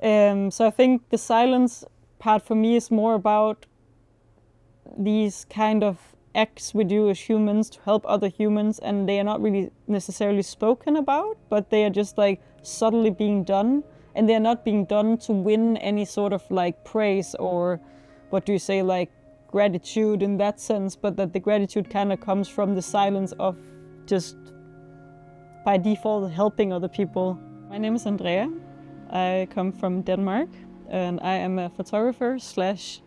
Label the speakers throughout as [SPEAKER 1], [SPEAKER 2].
[SPEAKER 1] So I think the silence part for me is more about these kind of acts we do as humans to help other humans, and they are not really necessarily spoken about, but they are just like subtly being done, and they are not being done to win any sort of like praise or what do you say, like gratitude in that sense, but that the gratitude kind of comes from the silence of just by default helping other people. My name is Andrea. I come from Denmark, and I am a photographer slash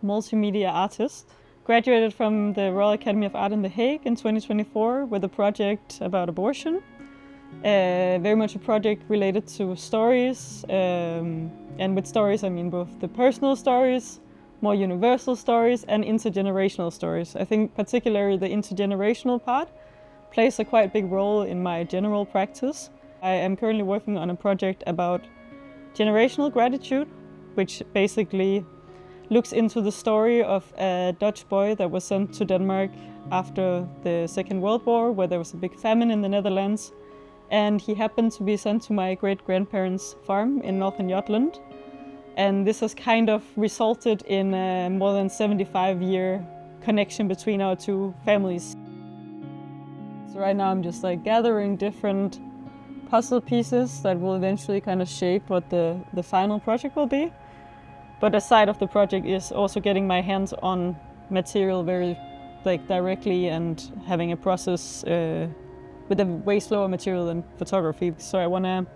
[SPEAKER 1] multimedia artist. Graduated from the Royal Academy of Art in The Hague in 2024 with a project about abortion. Very much a project related to stories, and with stories I mean both the personal stories, more universal stories, and intergenerational stories. I think particularly the intergenerational part plays a quite big role in my general practice. I am currently working on a project about generational gratitude, which basically looks into the story of a Dutch boy that was sent to Denmark after the Second World War, where there was a big famine in the Netherlands. And he happened to be sent to my great-grandparents' farm in northern Jutland. And this has kind of resulted in a more than 75-year connection between our two families. So right now I'm just like gathering different puzzle pieces that will eventually kind of shape what the final project will be. But a side of the project is also getting my hands on material very like directly and having a process with a way slower material than photography. So I want to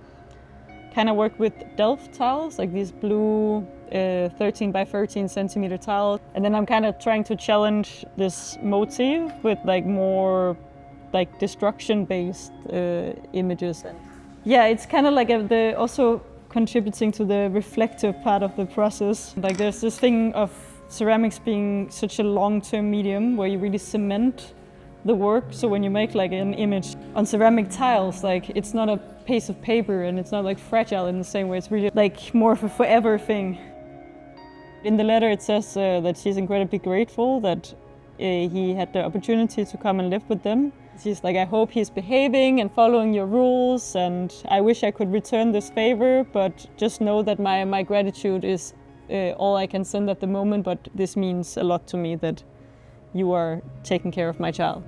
[SPEAKER 1] kind of work with Delft tiles, like these blue 13 by 13 centimeter tiles. And then I'm kind of trying to challenge this motif with like more like destruction-based images. Yeah, it's kind of like also contributing to the reflective part of the process. Like there's this thing of ceramics being such a long-term medium where you really cement the work. So when you make like an image on ceramic tiles, like it's not a piece of paper and it's not like fragile in the same way. It's really like more of a forever thing. In the letter it says that she's incredibly grateful that he had the opportunity to come and live with them. She's like, I hope he's behaving and following your rules, and I wish I could return this favor, but just know that my gratitude is all I can send at the moment, but this means a lot to me that you are taking care of my child.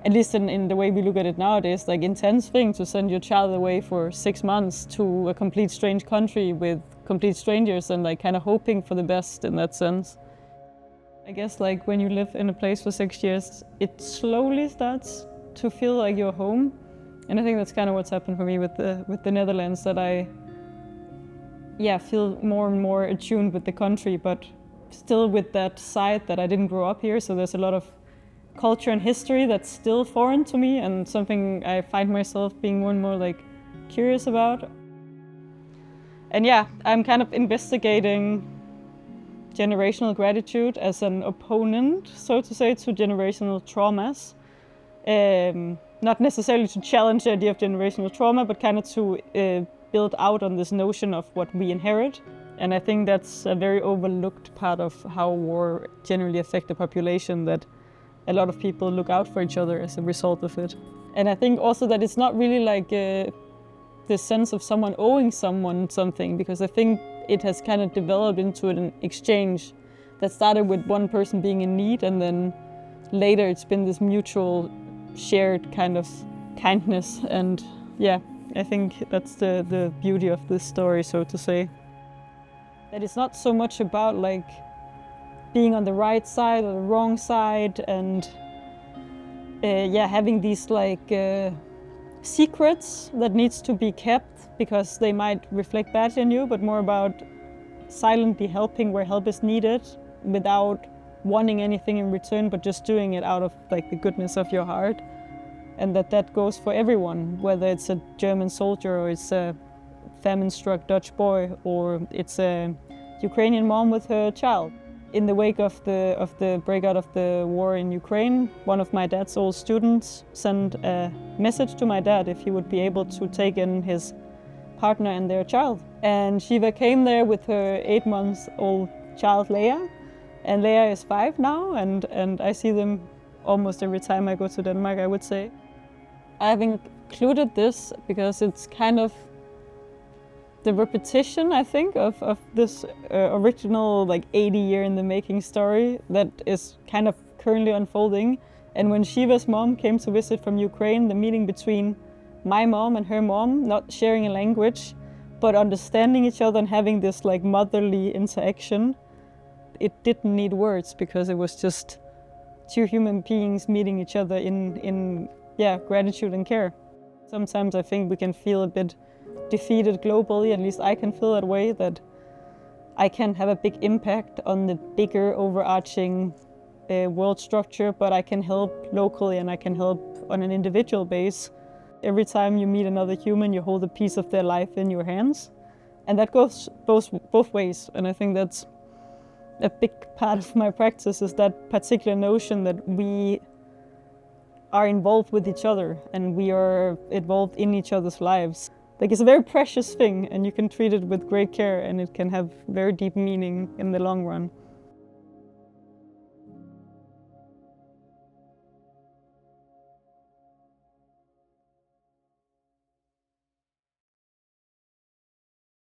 [SPEAKER 1] At least in the way we look at it nowadays, like intense thing to send your child away for 6 months to a complete strange country with complete strangers and like kind of hoping for the best in that sense. I guess like when you live in a place for 6 years, it slowly starts to feel like you're home. And I think that's kind of what's happened for me with the Netherlands, that I feel more and more attuned with the country, but still with that side that I didn't grow up here. So there's a lot of culture and history that's still foreign to me and something I find myself being more and more like curious about. And yeah, I'm kind of investigating generational gratitude as an opponent, so to say, to generational traumas. Not necessarily to challenge the idea of generational trauma, but kind of to build out on this notion of what we inherit. And I think that's a very overlooked part of how war generally affects the population, that a lot of people look out for each other as a result of it. And I think also that it's not really like the sense of someone owing someone something, because I think it has kind of developed into an exchange that started with one person being in need, and then later it's been this mutual shared kind of kindness. And yeah, I think that's the beauty of this story, so to say. That it's not so much about like being on the right side or the wrong side and having these like secrets that needs to be kept because they might reflect badly on you, but more about silently helping where help is needed without wanting anything in return, but just doing it out of like the goodness of your heart. And that goes for everyone, whether it's a German soldier or it's a famine-struck Dutch boy or it's a Ukrainian mom with her child. In the wake of the breakout of the war in Ukraine, one of my dad's old students sent a message to my dad if he would be able to take in his partner and their child. And Shiva came there with her 8-month-old child, Leia. And Leia is 5 now, and I see them almost every time I go to Denmark, I would say. I've included this because it's kind of the repetition, I think, of this original like 80-year in the making story that is kind of currently unfolding. And when Shiva's mom came to visit from Ukraine, the meeting between my mom and her mom, not sharing a language, but understanding each other and having this like motherly interaction, it didn't need words because it was just two human beings meeting each other in gratitude and care. Sometimes I think we can feel a bit defeated globally, at least I can feel that way, that I can have a big impact on the bigger overarching world structure, but I can help locally and I can help on an individual base. Every time you meet another human, you hold a piece of their life in your hands. And that goes both ways. And I think that's a big part of my practice, is that particular notion that we are involved with each other and we are involved in each other's lives. Like, it's a very precious thing and you can treat it with great care and it can have very deep meaning in the long run.